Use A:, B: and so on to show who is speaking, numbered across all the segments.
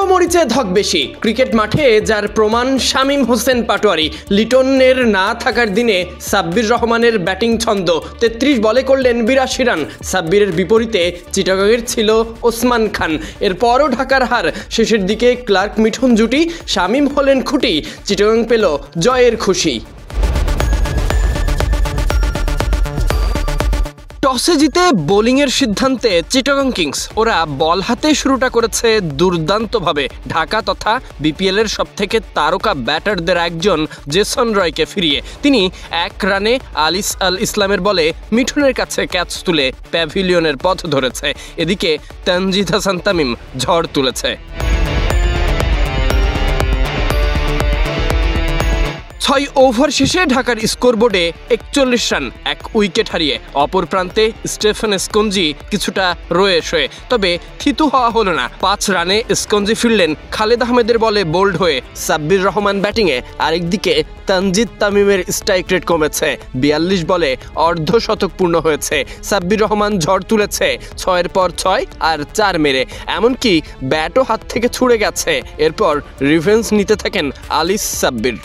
A: মরিচে ধক বেশি ক্রিকেট মাঠে যার প্রমাণ শামীম হোসেন পাটোয়ারি। লিটনের না থাকার দিনে সাব্বির রহমানের ব্যাটিং ছন্দ, ৩৩ বলে করলেন ৮২ রান। সাব্বিরের বিপরীতে চিটাগংয়ের ছিল ওসমান খান। এরপরও ঢাকার হার, শেষের দিকে ক্লার্ক মিঠুন জুটি, শামীম হলেন খুঁটি, চিটাগং পেল জয়ের খুশি। টসে জিতে বোলিংয়ের সিদ্ধান্তে চিটাগং কিংস ওরা বল হাতে শুরুটা করেছে দুর্দান্তভাবে। ঢাকা তথা বিপিএলের সবথেকে তারকা ব্যাটারদের একজন জেসন রয়কে ফিরিয়ে তিনি ১ রানে আলিস আল ইসলামের বলে মিঠুনের কাছে ক্যাচ তুলে প্যাভিলিয়নের পথ ধরেছে। এদিকে তানজিদ হাসান তামিম ঝড় তুলেছে। ৬ ওভার শেষে ঢাকার স্কোরবোর্ডে ৪১ রান, ১ উইকেট হারিয়ে। অপর প্রান্তে স্টেফেন স্কঞ্জি কিছুটা রয়ে শোয়ে, তবে থিতু হওয়া হলো না। ৫ রানে স্কঞ্জি ফিরলেন খালেদ আহমেদের বলে বোল্ড হয়ে। সাব্বির রহমান ব্যাটিংয়ে, আরেকদিকে তানজিদ তামিমের স্ট্রাইক রেট কমেছে। ৪২ বলে অর্ধশতক পূর্ণ হয়েছে। সাব্বির রহমান ঝড় তুলেছে ৬-এর পর ৬ আর ৪ মেরে, এমনকি ব্যাটও হাত থেকে ছুড়ে গেছে। এরপর রিভেঞ্জ নিতে থাকেন আলিস সাব্বির।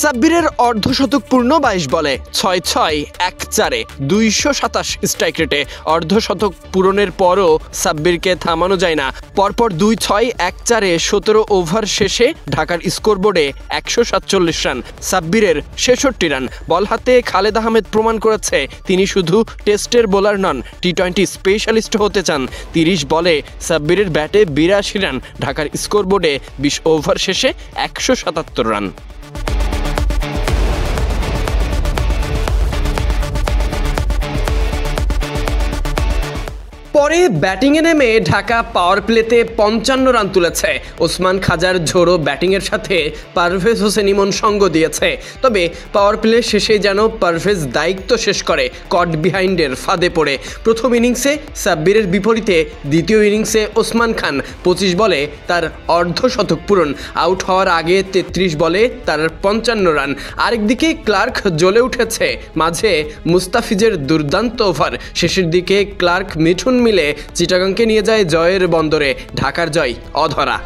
A: সাব্বিরের অর্ধশতক পূর্ণ ২২ বলে ৬-৬, ১-৪-এ ২২৭ স্ট্রাইক রেটে। অর্ধশতক পূরণের পরও সাব্বিরকে থামানো যায় না। পরপর ২-৬, ১-৪-এ ১৭ ওভার শেষে ঢাকার স্কোরবোর্ডে ১৪৭ রান, সাব্বিরের ৬৬ রান। বল হাতে খালেদ আহমেদ প্রমাণ করেছে তিনি শুধু টেস্টের বোলার নন, টি-২০ স্পেশালিস্ট হতে চান। ৩০ বলে সাব্বিরের ব্যাটে ৮২ রান, ঢাকার স্কোরবোর্ডে ২০ ওভার শেষে ১৭৭ রান। পরে ব্যাটিংয়ে নেমে ঢাকা পাওয়ার প্লেতে ৫৫ রান তুলেছে। ওসমান খাজার ঝোড়ো ব্যাটিংয়ের সাথে পারভেজ হোসেন ইমন সঙ্গ দিয়েছে। তবে পাওয়ার প্লে শেষে যেন পারভেজ দায়িত্ব শেষ করে কট বিহাইন্ডের ফাঁদে পড়ে। প্রথম ইনিংসে সাব্বিরের বিপরীতে দ্বিতীয় ইনিংসে ওসমান খান ২৫ বলে তার অর্ধশতক পূরণ। আউট হওয়ার আগে ৩৩ বলে তার ৫৫ রান। আরেকদিকে ক্লার্ক জ্বলে উঠেছে, মাঝে মুস্তাফিজের দুর্দান্ত ওভার। শেষের দিকে ক্লার্ক মিঠুন মিলে চিটাগংকে নিয়ে যায় জয়ের বন্দরে। ঢাকার জয় অধরা।